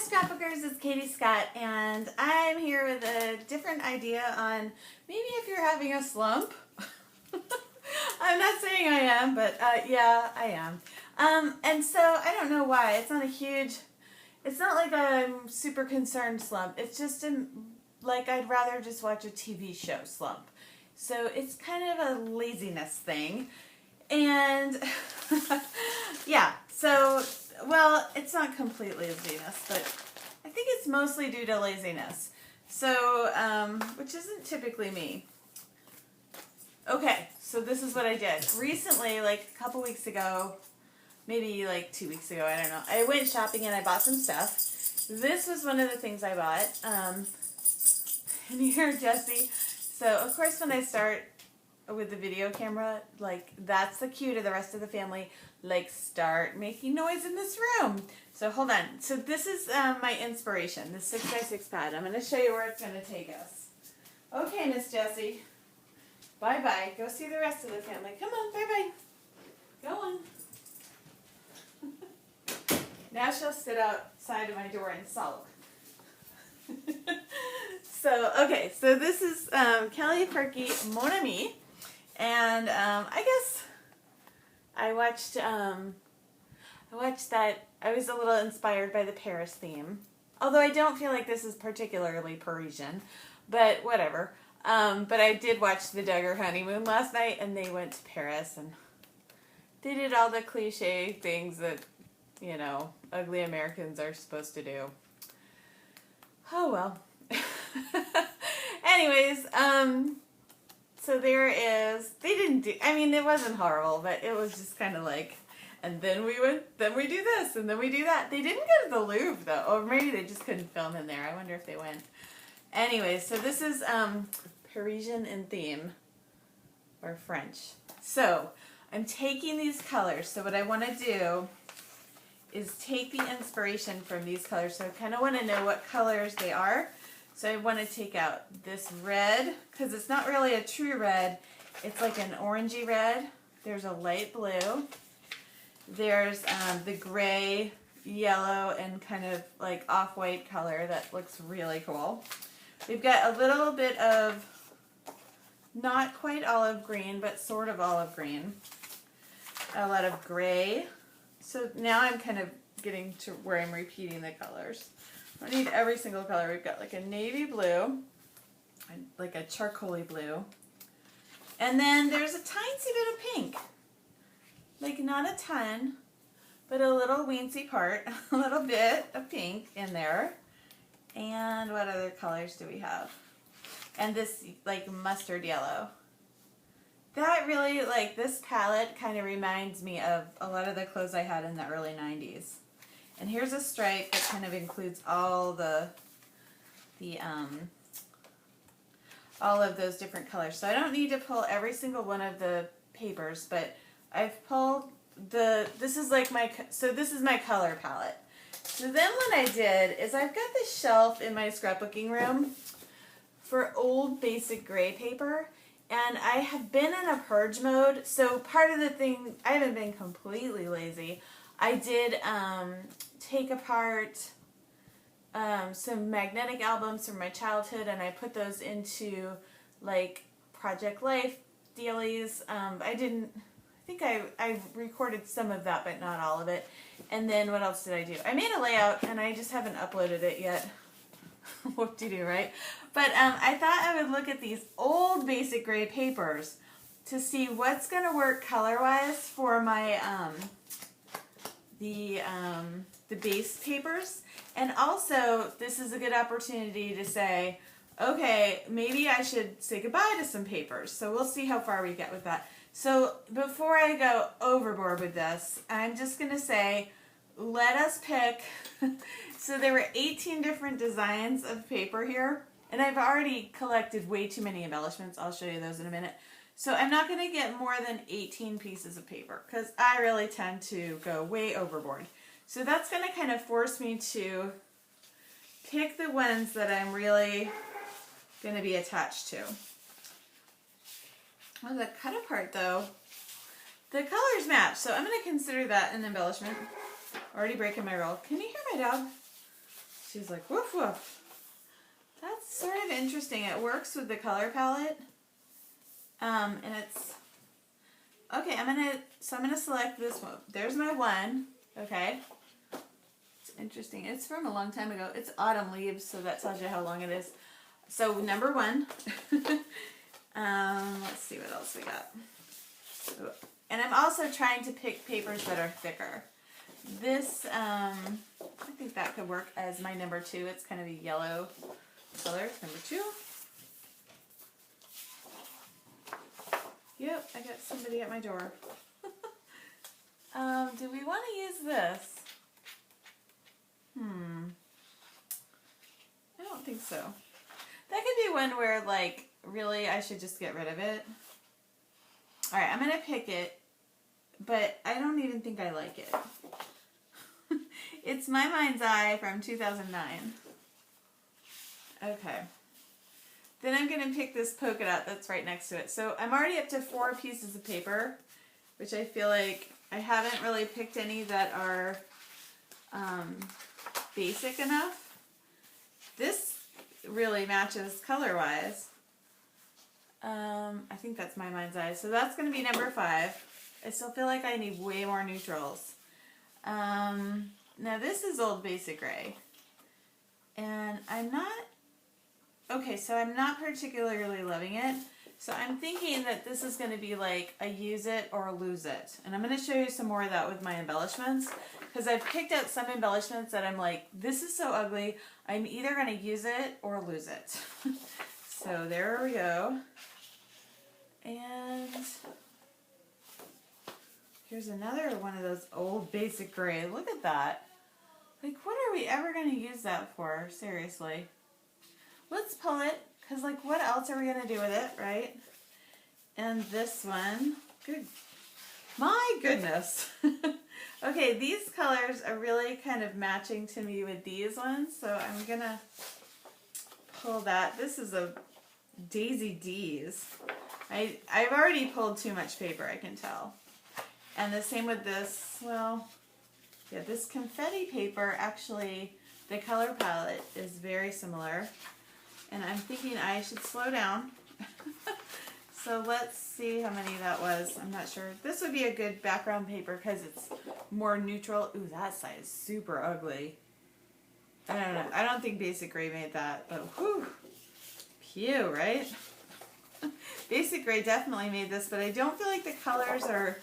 Scrapbookers, it's Katie Scott, and I'm here with a different idea on maybe if you're having a slump. I'm not saying I am, but yeah, I am. And so I don't know why. It's not like I'm super concerned slump. It's just like I'd rather just watch a TV show slump. So it's kind of a laziness thing. And yeah, so, well, it's not completely laziness, but I think it's mostly due to laziness. So, which isn't typically me. Okay, so this is what I did. Recently, like a couple weeks ago, maybe like 2 weeks ago, I don't know, I went shopping and I bought some stuff. This was one of the things I bought. And here, Jesse. So, of course, when I start with the video camera, like, that's the cue to the rest of the family, like, start making noise in this room. So, hold on. So, this is my inspiration, the 6x6 pad. I'm going to show you where it's going to take us. Okay, Miss Jessie. Bye-bye. Go see the rest of the family. Come on, bye-bye. Go on. Now she'll sit outside of my door and sulk. So, okay, so this is Kelly Perky Mon Ami. And I guess I watched that. I was a little inspired by the Paris theme. Although I don't feel like this is particularly Parisian, but whatever. But I did watch the Duggar honeymoon last night, and they went to Paris, and they did all the cliche things that, you know, ugly Americans are supposed to do. Oh, well. Anyways, so there is, they didn't do, I mean, it wasn't horrible, but it was just kind of like, and then we do this, and then we do that. They didn't go to the Louvre, though, or maybe they just couldn't film in there. I wonder if they went. Anyways, so this is Parisian in theme, or French. So, I'm taking these colors. So what I want to do is take the inspiration from these colors. So I kind of want to know what colors they are. So I want to take out this red, because it's not really a true red. It's like an orangey red. There's a light blue. There's the gray, yellow, and kind of like off-white color that looks really cool. We've got a little bit of not quite olive green, but sort of olive green. A lot of gray. So now I'm kind of getting to where I'm repeating the colors. I need every single color. We've got like a navy blue, like a charcoaly blue, and then there's a tiny bit of pink. Like not a ton, but a little weensy part, a little bit of pink in there. And what other colors do we have? And this like mustard yellow. That really, like, this palette kind of reminds me of a lot of the clothes I had in the early 90s. And here's a stripe that kind of includes all all of those different colors. So I don't need to pull every single one of the papers, but I've pulled this is my color palette. So then what I did is I've got this shelf in my scrapbooking room for old basic gray paper. And I have been in a purge mode, so part of the thing, I haven't been completely lazy. I did take apart some magnetic albums from my childhood, and I put those into, like, Project Life dealies. I think I recorded some of that, but not all of it. And then what else did I do? I made a layout, and I just haven't uploaded it yet. Whoop-de-doo, right? But I thought I would look at these old basic gray papers to see what's going to work color-wise for my the base papers. And also, this is a good opportunity to say, okay, maybe I should say goodbye to some papers. So we'll see how far we get with that. So before I go overboard with this, I'm just going to say, let us pick. So there were 18 different designs of paper here, and I've already collected way too many embellishments. I'll show you those in a minute. So I'm not going to get more than 18 pieces of paper because I really tend to go way overboard. So that's going to kind of force me to pick the ones that I'm really going to be attached to. Well, the cut apart though, the colors match, so I'm going to consider that an embellishment. Already breaking my roll. Can you hear my dog? She's like, woof woof. That's sort of interesting. It works with the color palette. And it's, okay, I'm gonna select this one. There's my one, okay. It's interesting. It's from a long time ago. It's Autumn Leaves, so that tells you how long it is. So number one. Let's see what else we got. And I'm also trying to pick papers that are thicker. This, I think that could work as my number two. It's kind of a yellow color, number two. Yep, I got somebody at my door. Do we want to use this? I don't think so. That could be one where, like, really I should just get rid of it. Alright, I'm going to pick it, but I don't even think I like it. It's My Mind's Eye from 2009. Okay. Then I'm going to pick this polka dot that's right next to it. So I'm already up to 4 pieces of paper, which I feel like I haven't really picked any that are basic enough. This really matches color-wise. I think that's My Mind's Eye. So that's going to be number 5. I still feel like I need way more neutrals. Now this is Old Basic Gray. And I'm not... Okay, so I'm not particularly loving it. So I'm thinking that this is going to be like a use it or lose it. And I'm going to show you some more of that with my embellishments. Because I've picked out some embellishments that I'm like, this is so ugly. I'm either going to use it or lose it. So there we go. And here's another one of those Old Basic Gray. Look at that. Like, what are we ever going to use that for? Seriously. Let's pull it, because, like, what else are we going to do with it, right? And this one, good. My goodness. Okay, these colors are really kind of matching to me with these ones, so I'm going to pull that. This is a Daisy D's. I've already pulled too much paper, I can tell. And the same with this, well, yeah, this confetti paper, actually, the color palette is very similar. And I'm thinking I should slow down. So let's see how many that was. I'm not sure. This would be a good background paper because it's more neutral. Ooh, that side is super ugly. I don't know. I don't think Basic Gray made that, but whew. Pew, right? Basic Gray definitely made this, but I don't feel like the colors are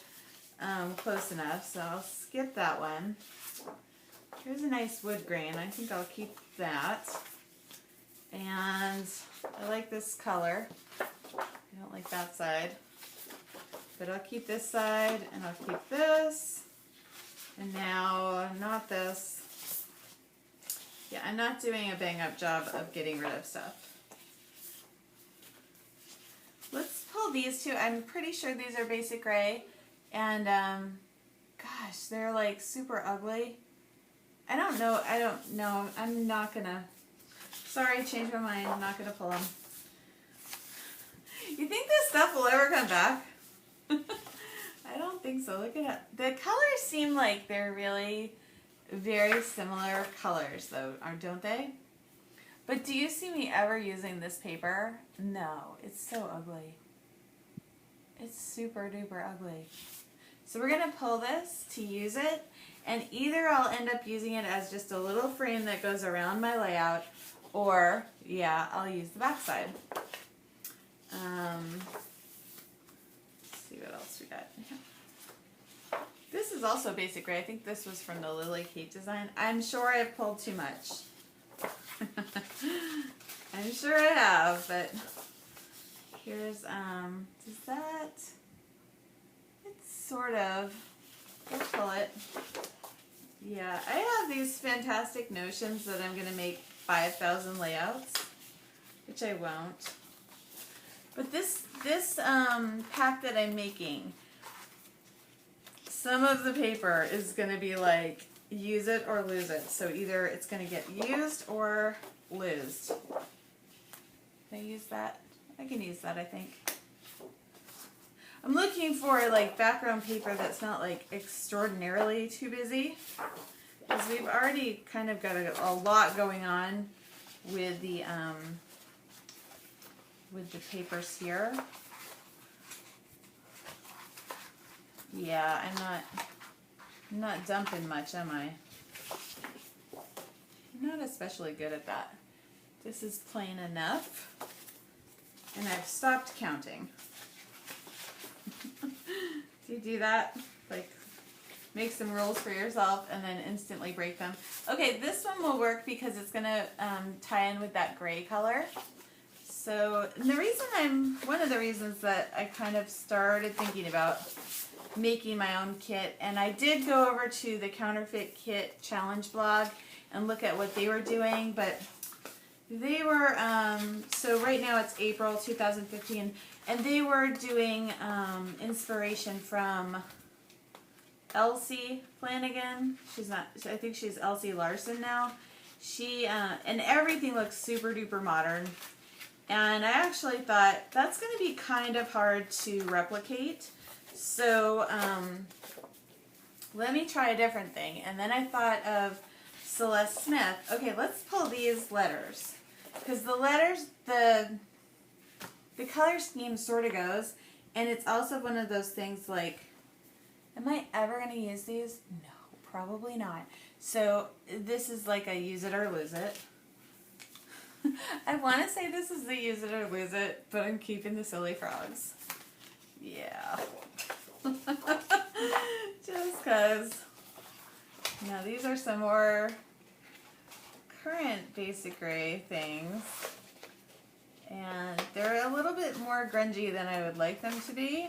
close enough, so I'll skip that one. Here's a nice wood grain. I think I'll keep that. And I like this color. I don't like that side. But I'll keep this side, and I'll keep this. And now, not this. Yeah, I'm not doing a bang-up job of getting rid of stuff. Let's pull these two. I'm pretty sure these are Basic Gray. And, gosh, they're like super ugly. I don't know. I'm not gonna... Sorry, changed my mind. I'm not gonna pull them. You think this stuff will ever come back? I don't think so. Look at it. The colors seem like they're really very similar colors, though, don't they? But do you see me ever using this paper? No, it's so ugly. It's super duper ugly. So we're going to pull this to use it, and either I'll end up using it as just a little frame that goes around my layout, or, yeah, I'll use the back side. Let's see what else we got. This is also Basic Gray. I think this was from the Lily Kate design. I'm sure I've pulled too much. I'm sure I have, but here's, does that, it's sort of, let's pull it. Yeah, I have these fantastic notions that I'm going to make 5,000 layouts, which I won't. But this pack that I'm making, some of the paper is going to be like, use it or lose it. So either it's going to get used or losed. Can I use that? I can use that, I think. I'm looking for like background paper that's not like extraordinarily too busy. because we've already kind of got a lot going on with the papers here. Yeah, I'm not dumping much, am I? I'm not especially good at that. This is plain enough, and I've stopped counting. Do you do that? Like, make some rules for yourself and then instantly break them. Okay, this one will work because it's gonna tie in with that gray color. So one of the reasons that I kind of started thinking about making my own kit, and I did go over to the Counterfeit Kit Challenge blog and look at what they were doing, but they were, so right now it's April 2015, and they were doing inspiration from Elsie Flanagan. I think she's Elsie Larson now. She, and everything looks super duper modern. And I actually thought that's going to be kind of hard to replicate. So let me try a different thing. And then I thought of Celeste Smith. Okay, let's pull these letters. Because the letters, the color scheme sort of goes. And it's also one of those things like, am I ever going to use these? No, probably not. So this is like a use it or lose it. I want to say this is the use it or lose it, but I'm keeping the silly frogs. Yeah. Just because. Now these are some more current basic gray things. And they're a little bit more grungy than I would like them to be.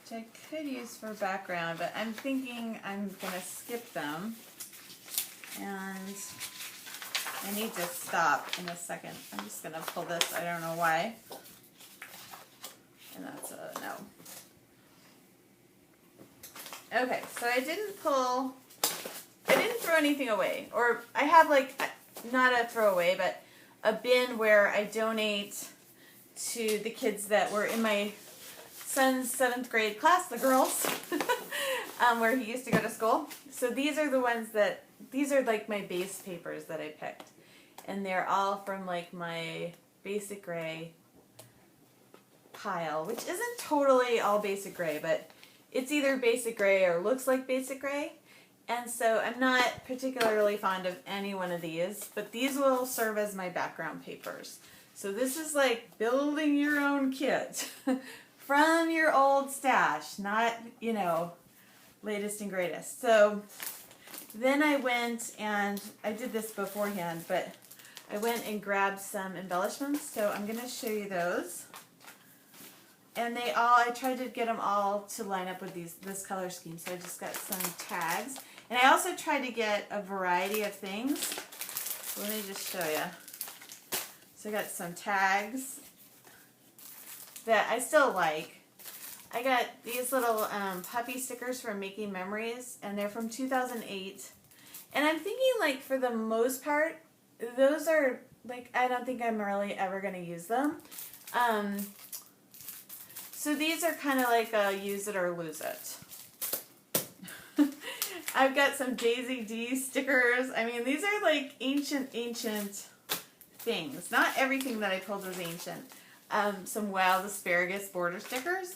Which I could use for background, but I'm thinking I'm going to skip them. And I need to stop in a second. I'm just going to pull this. I don't know why. And that's a no. Okay, so I didn't throw anything away. Or I have like, not a throwaway, but a bin where I donate to the kids that were in my son's 7th grade class, the girls, where he used to go to school. So these are the ones that, these are like my base papers that I picked. And they're all from like my basic gray pile, which isn't totally all basic gray, but it's either basic gray or looks like basic gray. And so I'm not particularly fond of any one of these, but these will serve as my background papers. So this is like building your own kit from your old stash, not, you know, latest and greatest. So then I went and I did this beforehand, but I went and grabbed some embellishments. So I'm going to show you those. And I tried to get them all to line up with this color scheme. So I just got some tags. And I also tried to get a variety of things. So let me just show you. So I got some tags that I still like. I got these little puppy stickers from Making Memories, and they're from 2008. And I'm thinking, like, for the most part, those are, like, I don't think I'm really ever going to use them. So these are kind of like a use it or lose it. I've got some Daisy D stickers. I mean, these are like ancient things. Not everything that I pulled was ancient. Some Wild Asparagus border stickers.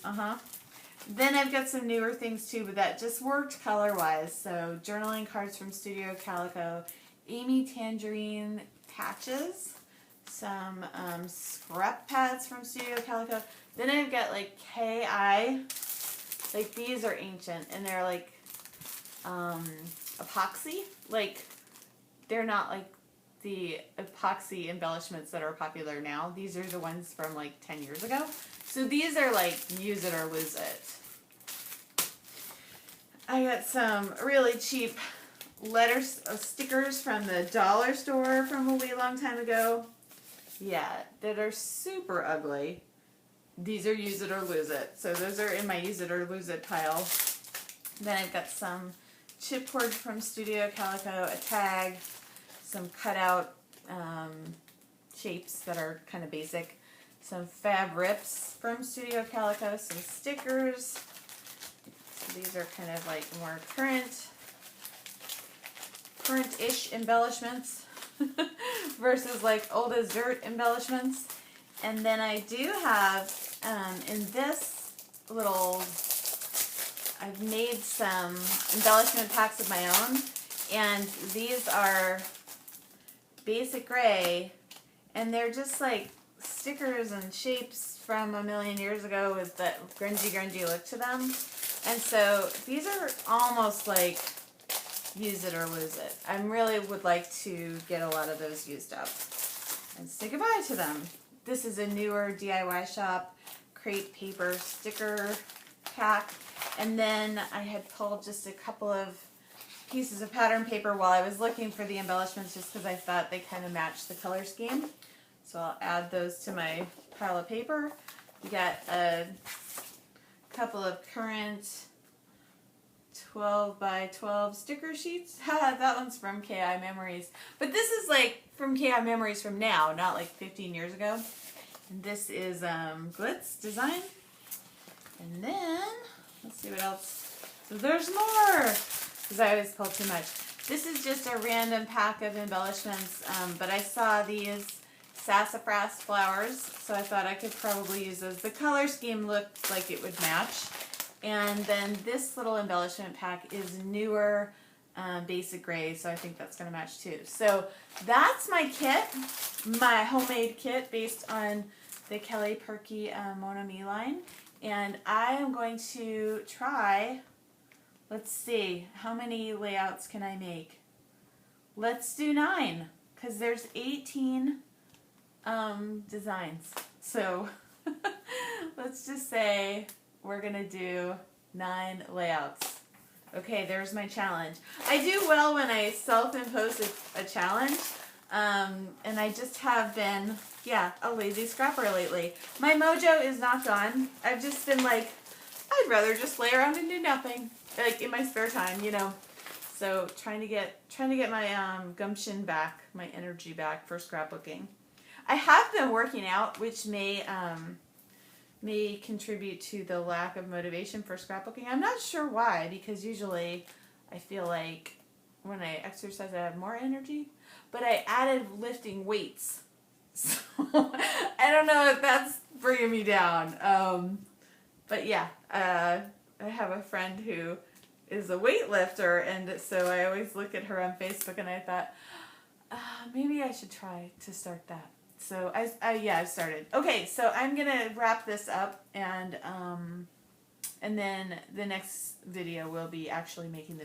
Then I've got some newer things too, but that just worked color-wise. So journaling cards from Studio Calico, Amy Tangerine patches, some scrap pads from Studio Calico. Then I've got like KI. Like these are ancient, and they're like epoxy. Like they're not like the epoxy embellishments that are popular now. These are the ones from like 10 years ago. So these are like use it or lose it. I got some really cheap stickers from the dollar store from a way long time ago. Yeah, that are super ugly. These are use it or lose it. So those are in my use it or lose it pile. Then I've got some chipboard from Studio Calico, a tag, some cutout shapes that are kind of basic, some fab rips from Studio Calico, some stickers, these are kind of like more current-ish embellishments versus like old as dirt embellishments. And then I do have in this little, I've made some embellishment packs of my own, and these are basic gray, and they're just like stickers and shapes from a million years ago with that grungy look to them. And so these are almost like use it or lose it. I really would like to get a lot of those used up and say goodbye to them. This is a newer DIY shop crepe paper sticker pack. And then I had pulled just a couple of pieces of pattern paper while I was looking for the embellishments, just because I thought they kind of matched the color scheme. So I'll add those to my pile of paper. We got a couple of current 12 by 12 sticker sheets. That one's from KI Memories. But this is like from KI Memories from now, not like 15 years ago. And this is Glitz Design. And then, let's see what else. So there's more, because I always pull too much. This is just a random pack of embellishments, but I saw these sassafras flowers, so I thought I could probably use those. The color scheme looked like it would match. And then this little embellishment pack is newer basic gray, so I think that's going to match too. So that's my kit, my homemade kit based on the Kelly Perky Mona Me line. And I am going to try, let's see, how many layouts can I make? Let's do 9, because there's 18 designs. So let's just say we're going to do 9 layouts. Okay, there's my challenge. I do well when I self-impose a challenge, and I just have been, a lazy scrapper lately. My mojo is not gone. I've just been like, I'd rather just lay around and do nothing, like in my spare time, you know. So trying to get my gumption back, my energy back for scrapbooking. I have been working out, which may contribute to the lack of motivation for scrapbooking. I'm not sure why, because usually I feel like when I exercise I have more energy, but I added lifting weights. So I don't know if that's bringing me down. But yeah, I have a friend who is a weightlifter, and so I always look at her on Facebook, and I thought, maybe I should try to start that. So I've started. Okay, so I'm gonna wrap this up, and then the next video will be actually making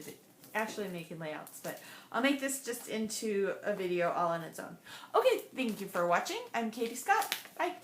layouts. But I'll make this just into a video all on its own. Okay, thank you for watching. I'm Katie Scott. Bye.